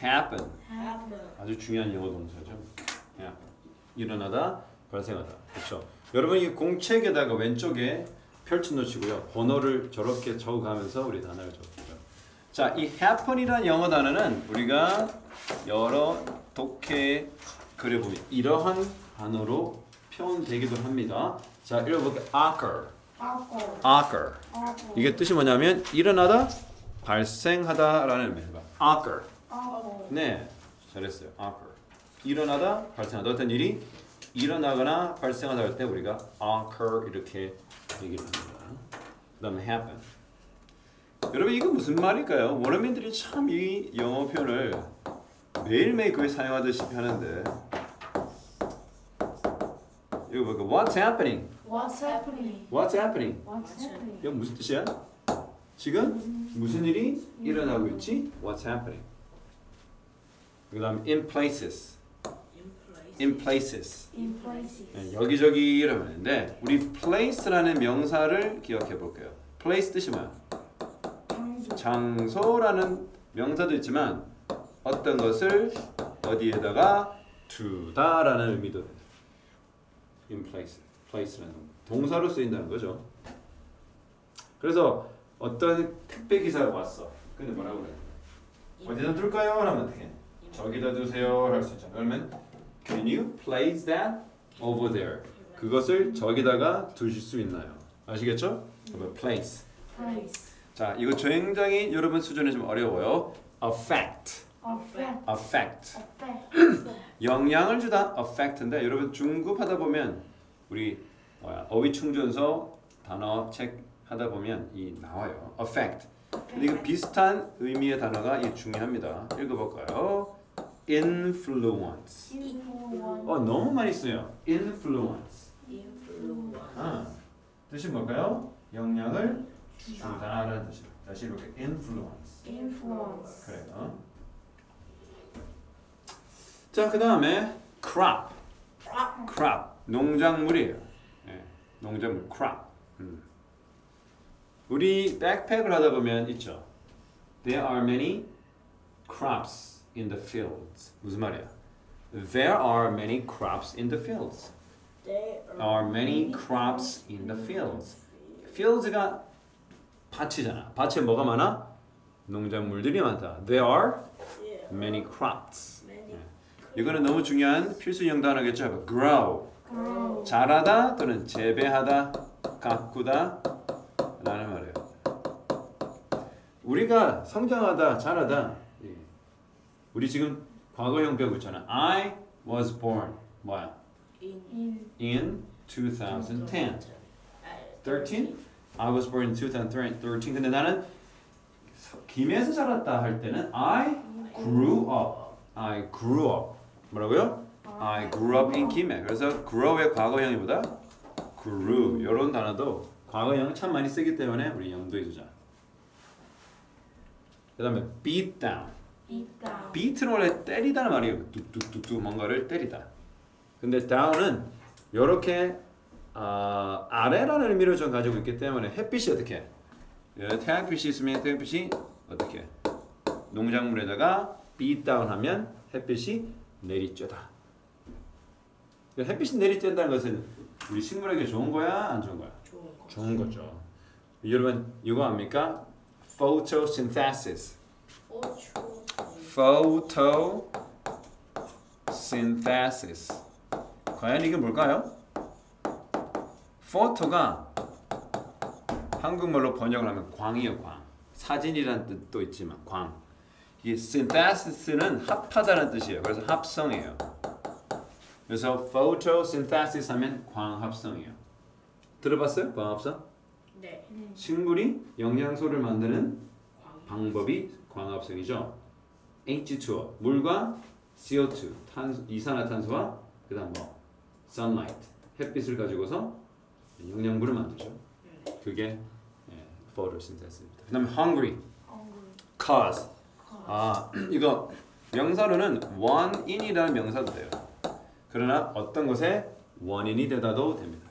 happen. 아주 중요한 영어 동사죠. happen. 일어나다, 발생하다. 그렇죠? 여러분 이 공책에다가 왼쪽에 펼쳐 놓으시고요. 번호를 저렇게 적어가면서 우리 단어를 적어보죠. 자, 이 happen이라는 영어 단어는 우리가 여러 독해에 그려보면 이러한 단어로 표현되기도 합니다. 자, 읽어볼게요. occur. 이게 뜻이 뭐냐면 일어나다, 발생하다라는 의미입니다. occur. 네, 잘했어요. occur. 일어나다, 발생하다. 어떤 일이 일어나거나 발생하다 할 때 우리가 occur 이렇게 얘기를 합니다. 그 다음에 happen. 여러분 이거 무슨 말일까요? 원어민들이 참 이 영어 표현을 매일매일 거의 사용하듯이 하는데 이거 볼까요? What's happening? 이거 무슨 뜻이야? 지금 무슨 일이 일어나고 있지? What's happening? 그 다음 in places. 네, 여기저기 이러면 되는데 우리 place라는 명사를 기억해 볼게요. place 뜻이 뭐야? 장소라는 명사도 있지만 어떤 것을 어디에다가 두다라는 의미도 돼요. in place라는 동사로 쓰인다는 거죠. 그래서 어떤 택배 기사가 왔어. 근데 뭐라고 그래? 어디다 둘까요? 하면 어떻게? 저기다 두세요 할 수 있잖아. 그러면 Can you place that over there? 그것을 저기다가 두실 수 있나요? 아시겠죠? 그러면 place. 자, 이거 굉장히 여러분 수준이 좀 어려워요. affect. 영향을 주다 affect인데 여러분 중급 하다 보면 우리 어휘 충전서 단어 책 하다 보면 이 나와요. affect. 근데 이거 비슷한 의미의 단어가 이 중요합니다. 읽어볼까요? influence. 너무 많이 써요. influence. 뜻이 뭘까요? 영향을 주다라는 뜻이에요. 다시 이렇게 influence. 그래요. 자, 그 다음에 crop. 농작물이에요. 네, 농작물 crop. 우리 백팩을 하다 보면 있죠. There are many crops in the fields. 무슨 말이야? There are many crops in the fields. There are many crops in the fields. fields가 밭이잖아. 밭에 뭐가 많아? 농작물들이 많다. There are many crops. 이거는 너무 중요한 필수형 단어겠죠. grow. 자라다 또는 재배하다, 가꾸다 라는 말이에요. 우리가 성장하다, 자라다. 우리 지금 과거형 배우고 있잖아. I was born. 뭐야? In 2010. 13? I was born in 2013. 근데 나는 김해에서 자랐다 할 때는 I grew up. 뭐라고요? I grew up in 김해. 그래서 grow의 과거형이 뭐다? grew. 이런 단어도 과거형 참 많이 쓰기 때문에 우리 염두에 두자. 그 다음에 beat down. beat는 원래 때리다는 말이에요. 뚝뚝뚝뚝 뭔가를 때리다. 근데 down은 이렇게 아래라는 의미를 좀 가지고 있기 때문에 햇빛이 어떻게? 태양빛이 있으면 태양빛이 어떻게? 농작물에다가 beat down 하면 햇빛이 내리쬐다. 햇빛이 내리쬐다는 것은 우리 식물에게 좋은 거야? 안 좋은 거야? 좋은 거죠. 여러분 이거 압니까? photosynthesis. 과연 이게 뭘까요? photo가 한국말로 번역을 하면 광이요, 광. 사진이라는 뜻도 있지만 광. 이 synthesis는 합하다는 뜻이에요. 그래서 합성이에요. 그래서 photosynthesis 하면 광합성이에요. 들어봤어요? 광합성? 네. 식물이 영양소를 만드는 방법이 광합성이죠. H2O, 물과 CO2, 이산화탄소와 그다음 뭐 sunlight, 햇빛을 가지고서 영양분을 만들죠. 그게 photosynthesis입니다. 그다음에 hungry, cause. 이거 명사로는 원인이라는 명사도 돼요. 그러나 어떤 것에 원인이 되다도 됩니다.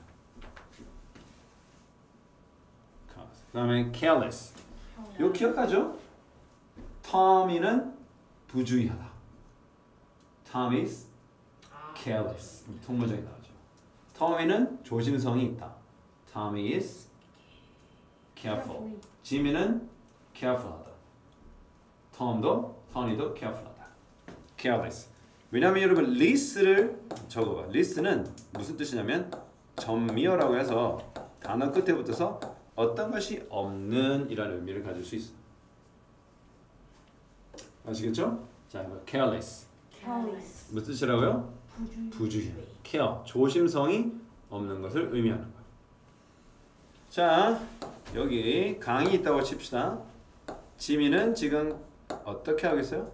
그 다음에 careless. 이거 기억하죠? Tommy는 부주의하다. Tom is careless. 통문장이 나오죠. Tommy는 조심성이 있다. Tommy is careful. Jimmy는 careful하다. Tony도 careful하다. careless. 왜냐하면 여러분 list를 적어봐. list는 무슨 뜻이냐면 전미어라고 해서 단어 끝에 붙어서 어떤 것이 없는 이라는 의미를 가질 수 있어. 아시겠죠? 자, careless. 무슨 뜻이라고요? 부주의. care. 조심성이 없는 것을 의미하는 거예요. 자, 여기 강이 있다고 칩시다. 지민은 지금 어떻게 하겠어요?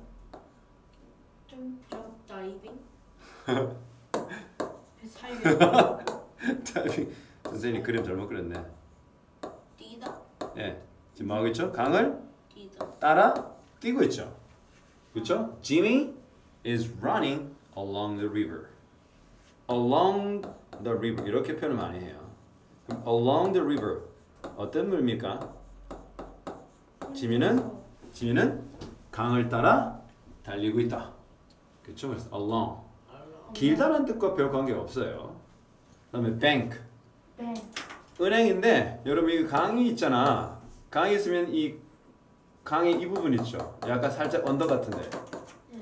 점프 다이빙? 다이빙. 선생님 그림 잘못 그렸네. 뛰다? 예, 지금 뭐 하고 있죠? 강을 뛰다. 따라 뛰고 있죠. 그렇죠? Jimmy is running along the river. Along the river 이렇게 표현을 많이 해요. 그럼 along the river 어떤 물입니까? 지민은 강을 따라 달리고 있다. 그렇죠? 그래서 along 길다란 뜻과 별 관계가 없어요. 그다음에 bank 은행인데 여러분 이 강이 있잖아. 강이 있으면 이 강의 이 부분 있죠. 약간 살짝 언덕 같은데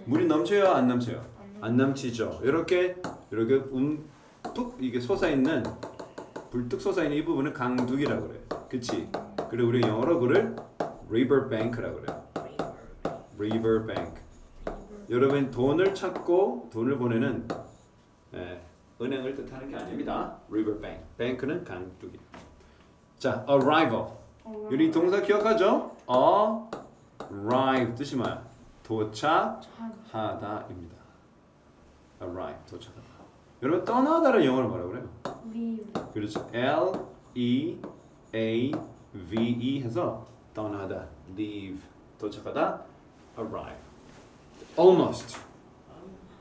물이 넘쳐요, 안 넘쳐요? 안 넘치죠. 이렇게 움푹 이게 솟아있는 불뚝 솟아있는 이 부분은 강둑이라고 그래요. 그치? 그리고 우리 영어로 그를 river bank라고 그래요. river bank. 여러분 돈을 찾고 돈을 보내는 은행을 뜻하는 게 아닙니다. river bank. bank는 강둑이. 자, arrival. 우리 동사 기억하죠? arrive 뜻이 뭐야? 도착하다입니다. arrive 도착하다. 여러분 떠나다를 영어로 뭐라고 그래요? 그렇죠. L-E-A-V-E 해서 떠나다, leave 도착하다, arrive. almost.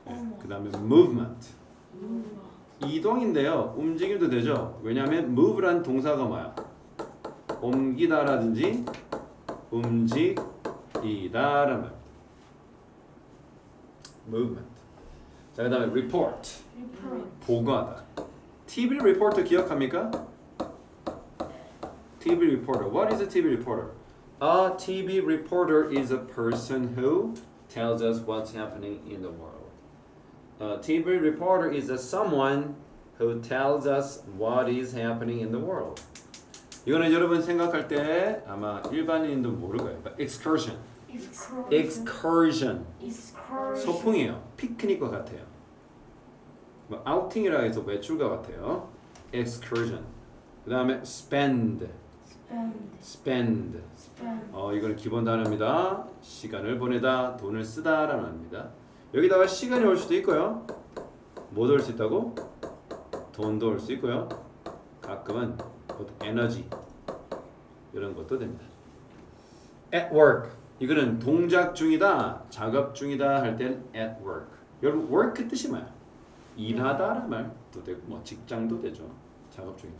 그 다음에 movement. 이동인데요. 움직임도 되죠. 왜냐하면 move란 동사가 뭐야? 옮기다라든지 움직이다라는 말. movement. 자, 그다음에 report. 보고하다. TV reporter 기억합니까? TV reporter. What is a TV reporter? A TV reporter is a person who tells us what's happening in the world. A TV reporter is a someone who tells us what is happening in the world. 이거는 여러분 생각할 때 아마 일반인도 모를 거예요. excursion. 소풍이에요. 피크닉과 같아요. 뭐 아우팅이라 해서 외출과 같아요. excursion. 그 다음에 spend. 이거는 기본 단어입니다. 시간을 보내다, 돈을 쓰다라는 말입니다. 여기다가 시간이 올 수도 있고요. 뭐도 올 수 있다고? 돈도 올 수 있고요. 가끔은 에너지 이런 것도 됩니다. at work. 이거는 동작 중이다, 작업 중이다 할 땐 at work. 여러분 work 뜻이 뭐야? 일하다라는 말도 되고 뭐 직장도 되죠. 작업 중이다.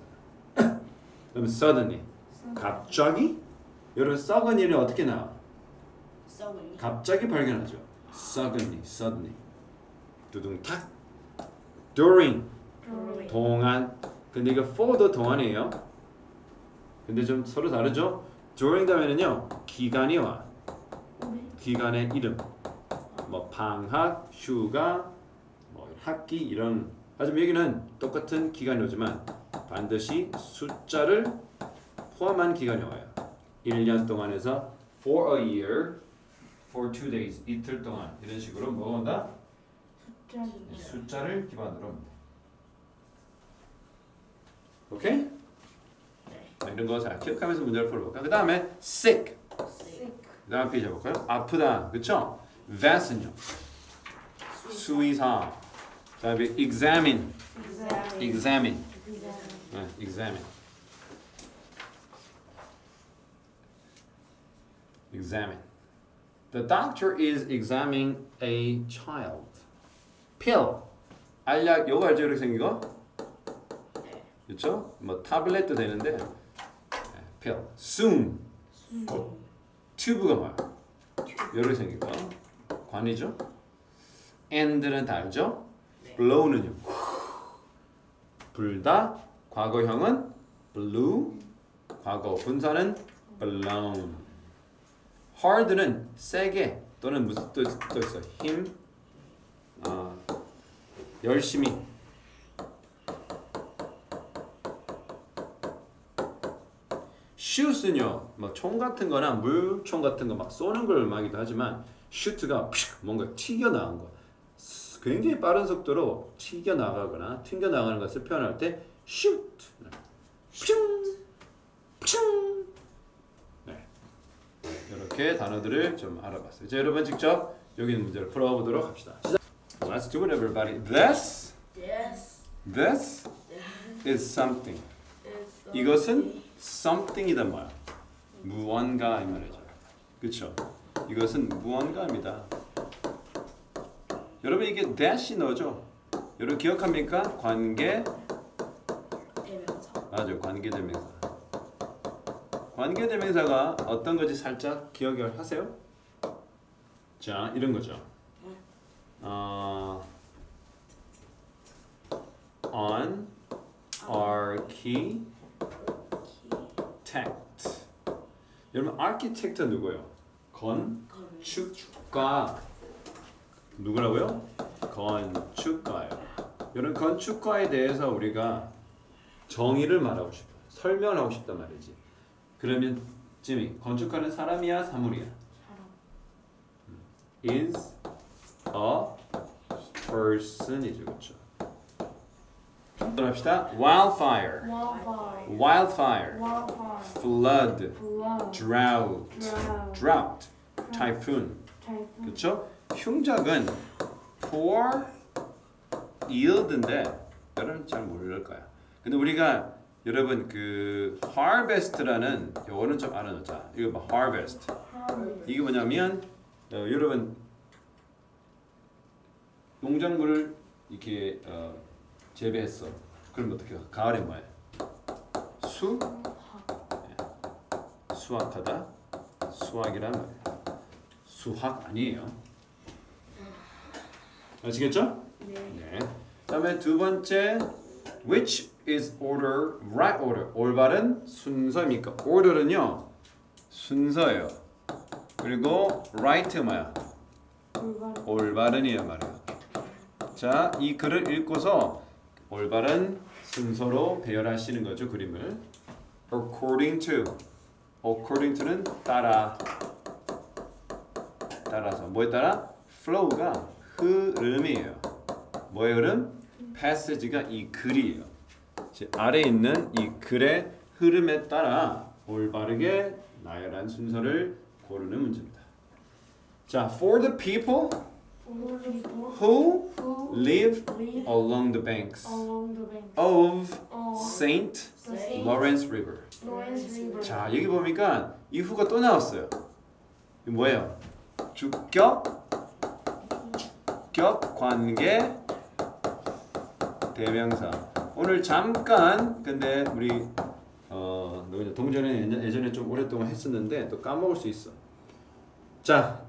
그럼 suddenly. 갑자기? 여러분 suddenly는 어떻게 나와? 갑자기 발견하죠. suddenly. 두둥탁. during. 동안. 근데 이거 for도 동안이에요. 근데 좀 서로 다르죠? during 다음에는요 기간이 와. 기간의 이름. 뭐 방학, 휴가, 뭐 학기 이런. 하지만 여기는 똑같은 기간이 오지만 반드시 숫자를 포함한 기간이 와요. 1년 동안에서 for a year, for 2 days, 이틀 동안 이런 식으로 뭐가 온다? 숫자를 기반으로 옵니다. 오케이? 네. 이런 거 잘 기억하면서 문제를 풀어볼까? 그 다음에 sick. 그 다음 페이지 해볼까요? 아프다. 그쵸? vast는요? 수의사. 그 다음에 examine. 네, examine. The doctor is examining a child. pill. 알약 요거 알죠? 이렇게 생긴 거? 그렇죠? 뭐 타블렛도 되는데 pill. soon. 튜브가 뭐야? 이렇게 생긴 거. 관이죠. and는 다 알죠? 네. blow는요. 불다. 과거형은 blew. 과거 분사는 blown. hard는 세게 또는 무슨 또 있어? 힘. 열심히. shoot은요, 막 총 같은 거나 물총 같은 거 막 쏘는 걸 말하기도 하지만 shoot가 뭔가 튀겨나간 거. 굉장히 빠른 속도로 튀겨나가거나 튕겨나가는 것을 표현할 때 shoot. 퓨. 네. 이렇게 단어들을 좀 알아봤어요. 이제 여러분 직접 여기 있는 문제를 풀어보도록 합시다. Let's do it, everybody. This is something. 이것은 something이다 뭐야? 무언가 이 말이죠. 그렇죠? 이것은 무언가입니다. 여러분 이게 that이 넣어죠? 여러분 기억합니까? 관계 대명사. 맞아요. 관계대명사. 관계대명사가 어떤 건지 살짝 기억을 하세요? 자, 이런 거죠. On architect. 여러분 architect 누구예요? 건축가. 누구라고요? 건축가예요. 여러분 건축가에 대해서 우리가 정의를 말하고 싶어. 설명하고 싶단 말이지. 그러면 지미, 건축가는 사람이야, 사물이야? Is a person이죠, 그렇죠? 합시다. Wildfire, flood, drought, typhoon. 그렇죠? 흉작은 pour, yield인데 여러분 잘 모를 거야. 근데 우리가 여러분 그 harvest라는 요거는 좀 알아놓자. 이거 봐, harvest. 이게 뭐냐면 여러분 농작물을 이렇게 재배했어. 그럼 어떻게 해? 가을에 뭐야? 수확하다. 수확이란 말이야. 수확 아니에요. 아시겠죠? 네. 그다음에 두 번째, which is order, right order. 올바른 순서입니까? order는요 순서예요. 그리고 right 뭐야? 올바른이란 말이에요. 자, 이 글을 읽고서 올바른 순서로 배열하시는 거죠, 그림을. according to는 따라서 뭐에 따라? flow가 흐름이에요. 뭐의 흐름? passage가 이 글이에요. 아래에 있는 이 글의 흐름에 따라 올바르게 나열한 순서를 고르는 문제입니다. 자, for the people who live along the banks of Saint Lawrence River. 자, 여기 보니까 이 후가 또 나왔어요. 이거 뭐예요? 주격, 관계, 대명사. 오늘 잠깐 근데 우리 동전에 예전에 좀 오랫동안 했었는데 또 까먹을 수 있어. 자,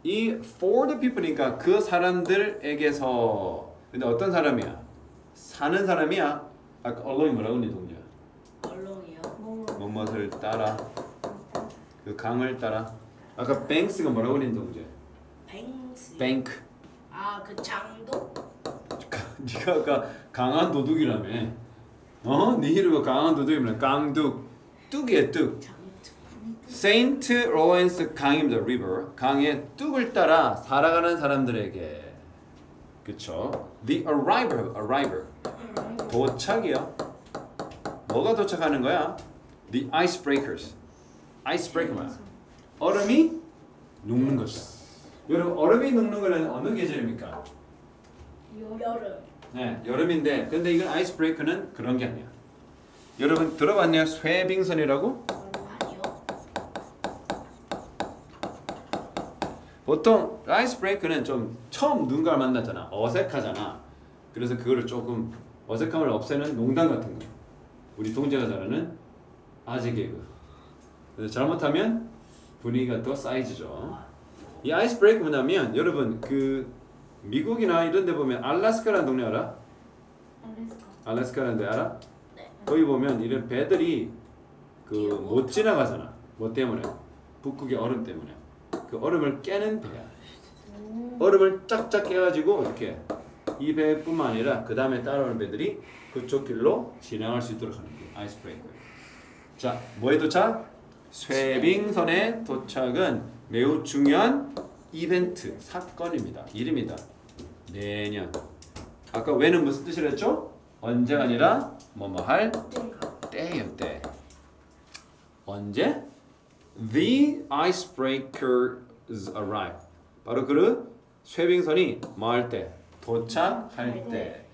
이 for the people니까 그 사람들에게서. 근데 어떤 사람이야? 사는 사람이야. 아까 언론이 뭐라고 했니 동전? 얼렁이요. 뭐뭇을 따라, 그 강을 따라. 아까 banks가 뭐라고 했니 동전? 뱅스. bank. 아, 그 장도? 네가 아까 강한 도둑이라며. 네 이름이 강한 도둑이면 강둑. 뚝이에요, 뚝. Saint Lawrence 강입니다. river. 강의 뚝을 따라 살아가는 사람들에게. 그쵸? The arrival. 도착이요. 뭐가 도착하는 거야? The icebreakers. icebreaker 뭐야? 얼음이 녹는 것이다. 여러분 얼음이 녹는 거는 어느 계절입니까? 여름. 네, 여름인데 근데 이건 아이스브레이커는 그런 게 아니야. 여러분 들어봤나요? 쇠빙선이라고? 아니요. 보통 아이스브레이커는 좀 처음 누군가를 만나잖아. 어색하잖아. 그래서 그거를 조금 어색함을 없애는 농담 같은 거. 우리 동재가 잘하는 아재 개그. 그래서 잘못하면 분위기가 더 쌓이죠. 이 아이스브레이크 뭐냐면 여러분 그 미국이나 이런 데 보면 알래스카라는 동네 알아? 알래스카라는 데 알아? 네. 거기 보면 이런 배들이 그 못 지나가잖아. 뭐 때문에? 북극의 얼음 때문에. 그 얼음을 깨는 배야. 얼음을 쫙쫙 깨가지고 이렇게 이 배뿐만 아니라 그 다음에 따라오는 배들이 그쪽 길로 진행할 수 있도록 하는 게 아이스브레이커예요. 자, 뭐에 도착? 쇠빙선의 도착은 매우 중요한 이벤트, 사건입니다. 일입니다. 내년. 아까 왜는 무슨 뜻이라 했죠? 언제가 아니라 뭐뭐 할 때예요, 때. 언제? The icebreakers arrive. 바로 그 쇠빙선이 뭐 할 때? 도착할 때.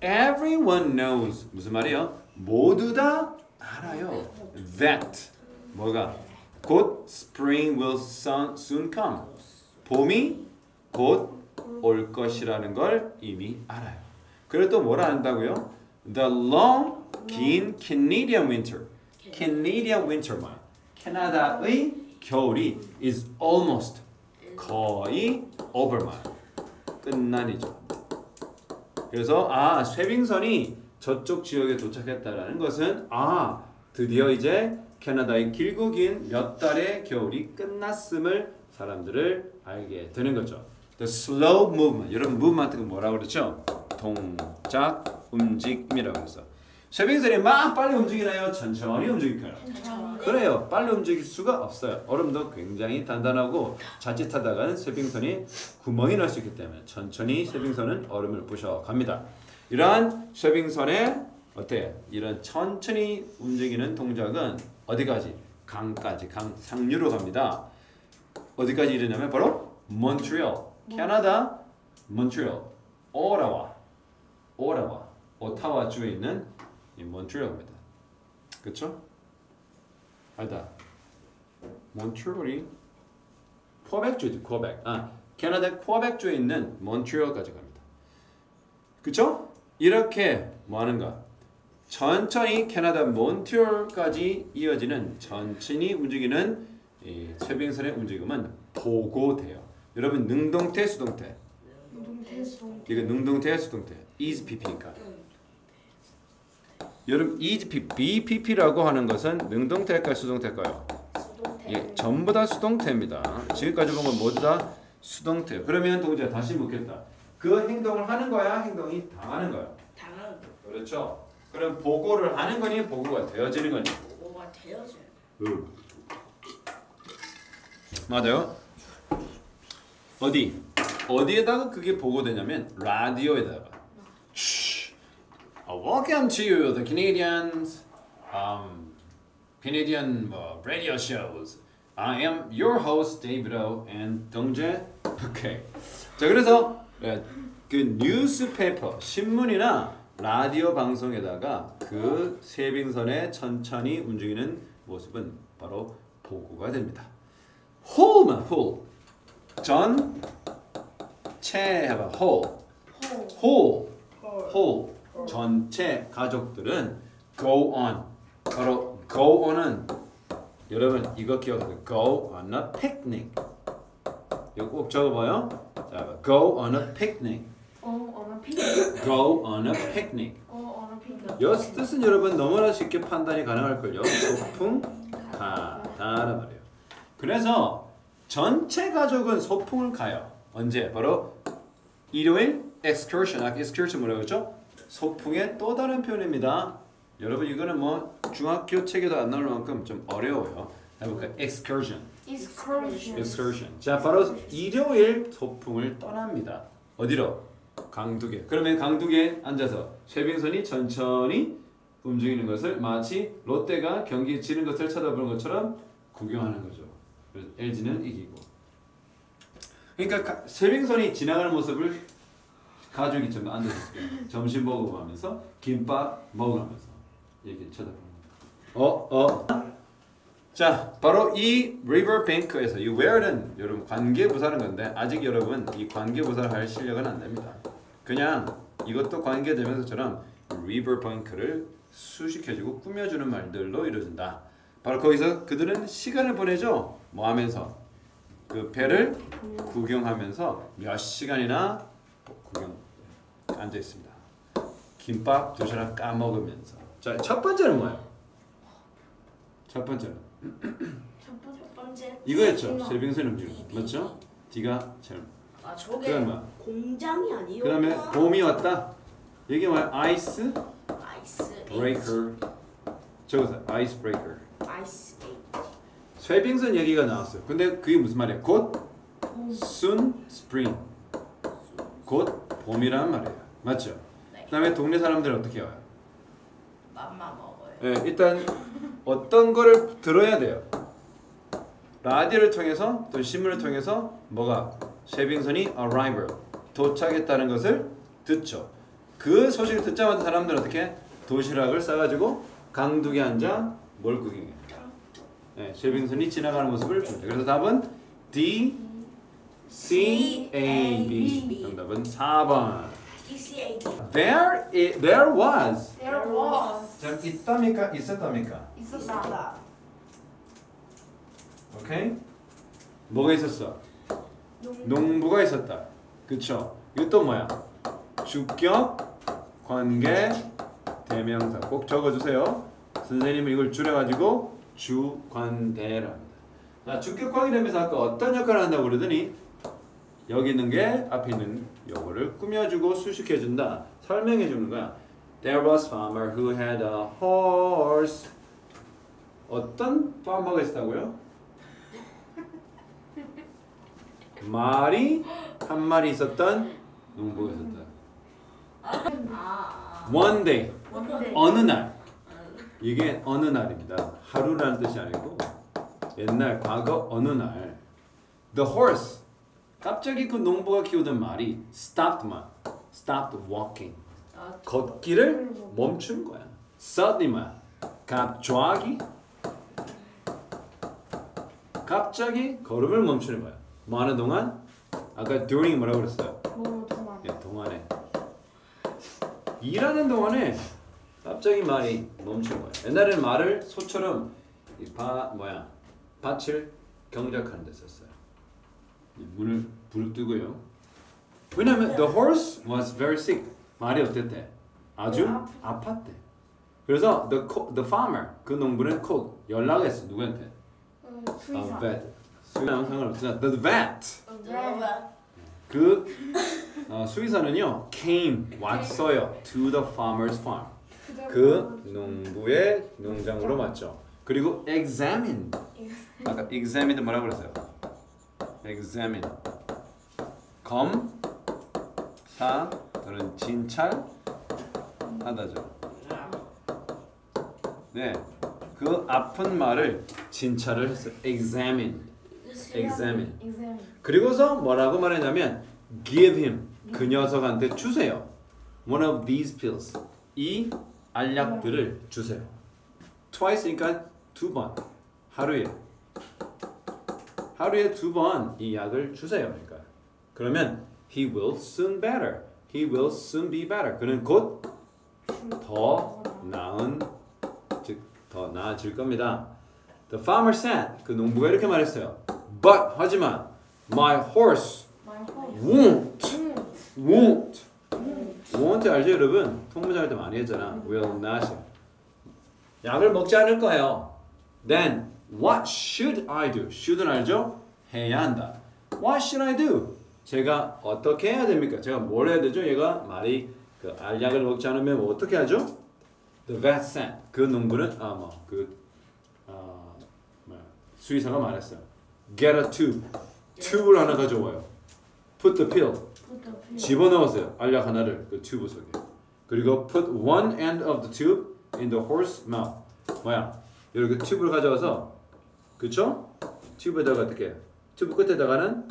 Everyone knows. 무슨 말이에요? 모두 다 알아요. That. 뭐가? 곧 spring will soon come. 봄이 곧 올 것이라는 걸 이미 알아요. 그리고 또 뭐라 한다고요? The long, 긴 Canadian winter. Canadian winter 말. 캐나다의 겨울이 is almost 거의 over 말. 끝난이죠. 그래서 쇠빙선이 저쪽 지역에 도착했다라는 것은 드디어 이제 캐나다의 길고 긴 몇 달의 겨울이 끝났음을 사람들을 알게 되는 거죠. The slow movement. 여러분 movement가 뭐라고 그러죠? 동작, 움직임이라고 해서. 쇠빙선이 막 빨리 움직이나요? 천천히 움직일까요? 그래요. 빨리 움직일 수가 없어요. 얼음도 굉장히 단단하고 자칫하다가는 쇠빙선이 구멍이 날 수 있기 때문에 천천히 쇠빙선은 얼음을 부셔갑니다. 이러한 쇠빙선의 이런 천천히 움직이는 동작은 어디까지? 강까지, 강 상류로 갑니다. 어디까지 이르냐면 바로 몬트리올, 캐나다 몬트리올, 오타와 주에 있는 이 몬트리올입니다. 그렇죠? 아니다. 몬트리올이 퀘벡주지, 퀘벡. 캐나다 퀘벡주에 있는 몬트리올까지 갑니다. 그렇죠? 이렇게 뭐 하는가? 천천히 캐나다 몬트리올까지 이어지는 천천히 움직이는 이 쇠빙선의 움직임은 보고돼요. 여러분 능동태, 수동태? 이거 능동태, 수동태? is pp니까. 여러분 is bpp라고 하는 것은 능동태일까요, 수동태일까요? 예, 전부 다 수동태입니다. 지금까지 본 건 모두 다 수동태. 그러면 동자 다시 묻겠다. 그 행동을 하는 거야, 행동이 당하는 거야? 당하는 거. 그렇죠. 그럼 보고를 하는 거니, 보고가 되어지는 거니? 보고가 되어져요. 맞아요. 어디에다가 그게 보고되냐면 라디오에다가. Welcome to the Canadian radio shows. I am your host David O and 동재. Okay. 자, 그래서 그 뉴스페이퍼 신문이나 라디오 방송에다가 그 쇠빙선의 천천히 움직이는 모습은 바로 보고가 됩니다. 홀만 홀. 전체 해봐. 홀. 전체 가족들은 go on. 바로 go on은 여러분 이거 기억하세요. go on a picnic. 이거 꼭 적어봐요. 자, go on a picnic. Go on a picnic. 이 뜻은 여러분 너무나 쉽게 판단이 가능할걸요. 소풍 가다란 말이에요. 그래서 전체 가족은 소풍을 가요. 언제? 바로 일요일 excursion. excursion 뭐라고 그러죠? 소풍의 또 다른 표현입니다. 여러분 이거는 뭐 중학교 책에도 안 나올 만큼 좀 어려워요. 해볼까요? excursion. 자, 바로 일요일 소풍을 떠납니다. 어디로? 강둑에. 그러면 강둑에 앉아서 쇠빙선이 천천히 움직이는 것을 마치 롯데가 경기 지는 것을 쳐다보는 것처럼 구경하는 거죠. 그래서 LG는 이기고. 그러니까 쇠빙선이 지나가는 모습을 가족이 좀 앉아서 점심 먹어가면서 김밥 먹으면서 이렇게 쳐다보는 거예요. 자, 바로 이 riverbank에서 이 where는 여러분 관계부사는 건데 아직 여러분 이 관계부사를 할 실력은 안 됩니다. 그냥 이것도 관계되면서처럼 riverbank를 수식해주고 꾸며주는 말들로 이루어진다. 바로 거기서 그들은 시간을 보내죠. 뭐 하면서? 그 배를 구경하면서 몇 시간이나 구경 앉아 있습니다. 김밥 도시락 까먹으면서. 자, 첫 번째는 뭐예요? 첫 번째는 첫 번째. 이거였죠. 쉐빙슨 음료 맞죠? D가 제일. 아 저게 그다음 뭐야? 공장이 아니에요? 그다음에 봄이 왔다. 이게 뭐야? 아이스 아이스 브레이커. 저거서 아이스 브레이커. 아이스 에이지. 쉐빙슨 얘기가 나왔어요. 근데 그게 무슨 말이야? 곧 soon spring. 곧 봄이란 말이에요. 맞죠? 네. 그다음에 동네 사람들은 어떻게 와요? 맘마 먹어요. 네, 일단 어떤 거를 들어야 돼요. 라디오를 통해서 또 신문을 통해서 뭐가 쉐빙슨이 arrival 도착했다는 것을 듣죠. 그 소식을 듣자마자 사람들은 어떻게 도시락을 싸가지고 강둑에 앉아 뭘 구경해요? 네, 쉐빙슨이 지나가는 모습을 보죠. 그래서 답은 D, C, A, B. 정답은 4번. DCAD. There was. There was. 자, 있답니까? 있었답니까? 있었다. 오케이? 뭐가 있었어? 농부가 있었다. 그쵸? 이것도 뭐야? 주격, 관계, 대명사. 꼭 적어주세요. 선생님은 이걸 줄여가지고 주관대랍니다. 자, 주격, 관계, 대명사 아까 어떤 역할을 한다고 그러더니 여기 있는 게 앞에 있는 요거를 꾸며주고 수식해준다. 설명해주는 거야. There was farmer who had a horse. 어떤 farmer가 있었다고요? 말이 한 마리 있었던 농부가 있었다. One day. 어느 날. 이게 어느 날입니다. 하루라는 뜻이 아니고 옛날 과거 어느 날. The horse. 갑자기 그 농부가 키우던 말이 stopped walking. 걷기를 멈춘 거야. Suddenly 갑자기 걸음을 멈추는 거야. 뭐 하는 동안? 아까 during 뭐라고 그랬어요? 예, 동안에. 일하는 동안에 갑자기 말이 멈춘 거야. 옛날에는 말을 소처럼 밭을 경작하는 데 썼어요. 문을 불 뜨고요. 왜냐면 the horse was very sick. 말이 어땠대? 아주 아팠대. 그래서 the farmer 그 농부는 called 연락했어. 누구한테? A vet. 수의사는 상관없으나 the vet 그 수의사는요 came 왔어요 to the farmer's farm 그 농부의 농장으로 왔죠. 그리고 examined 아까 examined 뭐라고 그랬어요? examine 검사 또는 진찰하다죠. 네, 그 아픈 말을 진찰을 했어요. examine. 그리고서 뭐라고 말했냐면 give him 그 녀석한테 주세요. one of these pills 이 알약들을 주세요. twice니까 두 번 하루에 두 번 이 약을 주세요. 그러니까 그러면 he will soon be better. 그는 곧 더 나아질 겁니다. The farmer said 그 농부가 이렇게 말했어요. But 하지만 my horse won't 알죠 여러분? 통문장할 때 많이 했잖아. will not 약을 먹지 않을 거예요. Then what should I do? should은 알죠? 해야 한다. What should I do? 제가 어떻게 해야 됩니까? 제가 뭘 해야 되죠? 얘가 말이 그 알약을 먹지 않으면 뭐 어떻게 하죠? The vet said 그 농부는 수의사가 말했어요. Get a tube. 튜브를 하나 가져와요. Put the pill. 집어넣으세요. 알약 하나를 그 튜브 속에. 그리고 put one end of the tube in the horse's mouth. 뭐야? 이렇게 튜브를 가져와서 그쵸? 튜브에다가 어떻게 해요? 튜브 끝에다가는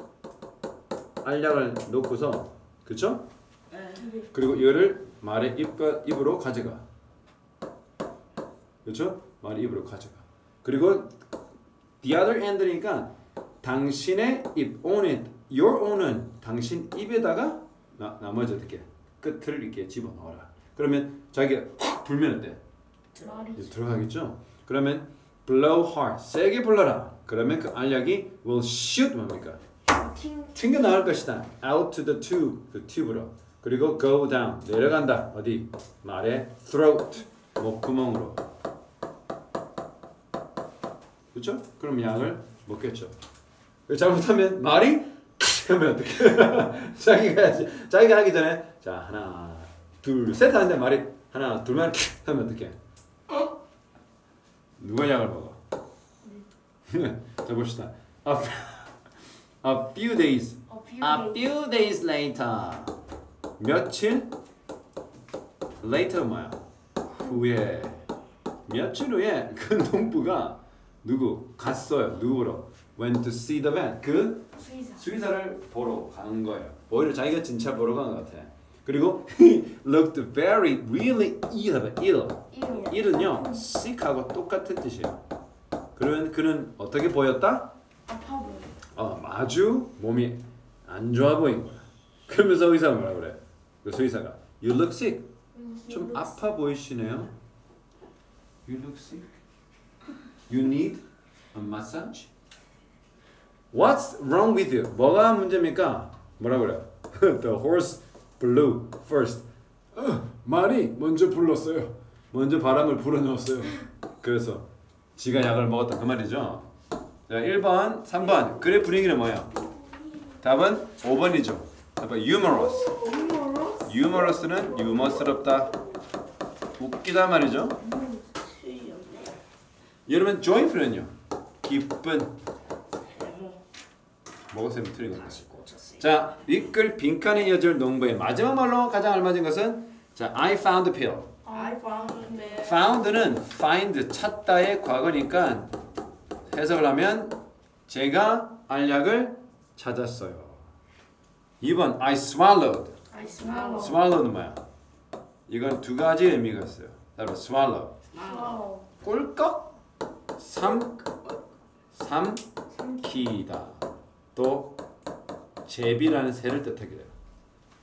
알약을 놓고서 그쵸? 그리고 이거를 말의 입으로 가져가. 그쵸? 말의 입으로 가져가. 그리고 the other end니까 당신의 입, own it, your own은 당신 입에다가 나머지 어떻게 끝을 이렇게 집어넣어라. 그러면 자기가 확 불면 어때? 들어가겠죠? 그러면 blow hard, 세게 불러라. 그러면 그 알약이 will shoot 뭡니까? 튕겨 나올 것이다. out to the tube, 그 튜브로. 그리고 go down, 내려간다. 어디? 말의 throat, 목구멍으로. 그렇죠? 그럼 약을 먹겠죠. 잘못하면 말이 하면 어떡해? 자기가 하기 전에 자 하나 둘 셋 하는데 말이 하나 둘만 하면 어떡해? 누가 약을 먹어? 자 봅시다. A few days. A few days later. 며칠? later 뭐야? 후에. 며칠 후에 그 농부가 누구? 갔어요. 누구로? Went to see the vet. 그 수의사를 보러 가는 거예요. 오히려 자기가 진짜 보러 간 것 같아. 그리고 he looked very really ill. ill은요 sick하고 똑같은 뜻이에요. 그러면 그는 어떻게 보였다? 아파 보여. 아주 몸이 안 좋아 보인 거야. 그러면서 의사가 뭐라 그래? 그 수의사가 You look sick. 좀 아파 보이시네요. You look sick. You need a massage. What's wrong with you? 뭐가 문제입니까? 뭐라 그래요? The horse blew first. 말이 먼저 불렀어요. 먼저 바람을 불어넣었어요. 그래서 지가 약을 먹었다 그 말이죠. 자, 1번, 3번. 글의 분위기는 뭐예요? 답은 5번이죠. 답은 humorous. humorous는 유머스럽다. 웃기다 말이죠. 여러분 joyful은요? 기쁜. 뭐가 쌤 틀린 것 같아요. 자, 윗글 빈칸에 이어질 농부의 마지막 말로 가장 알맞은 것은 자, I found a pill. I found it. found는 find 찾다의 과거니까 해석을 하면 제가 알약을 찾았어요. 2번 I swallowed. I swallow. swallow는 뭐야? 이건 두 가지 의미가 있어요. 따로 swallow. Swallow. 꿀꺽 삼키다. 또 제비라는 새를 뜻하게 돼요.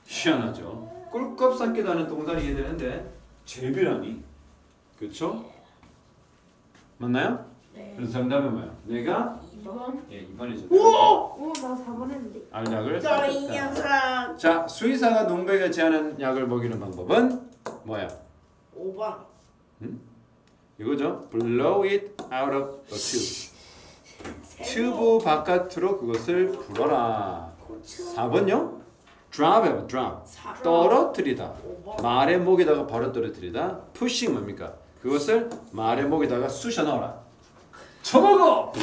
희한하죠. 꿀꺽 삼키다는 동사를 이해되는데 제비라니. 그렇죠? 맞나요? 네. 그래서 정답은 뭐예요? 내가 2번. 예 2번이죠. 오, 나 4번 했는데. 알약을 너이 찾았다. 녀석. 자, 수의사가 농부에게 제안한 약을 먹이는 방법은 뭐야? 5번. 이거죠. Blow it out of the tube. 튜브 바깥으로 그것을 불어라. 4번요? Drop it, drop. 떨어뜨리다. 5번. 말의 목에다가 바로 떨어뜨리다. Pushing 뭡니까? 그것을 말의 목에다가 쑤셔 넣어라. 쳐먹어!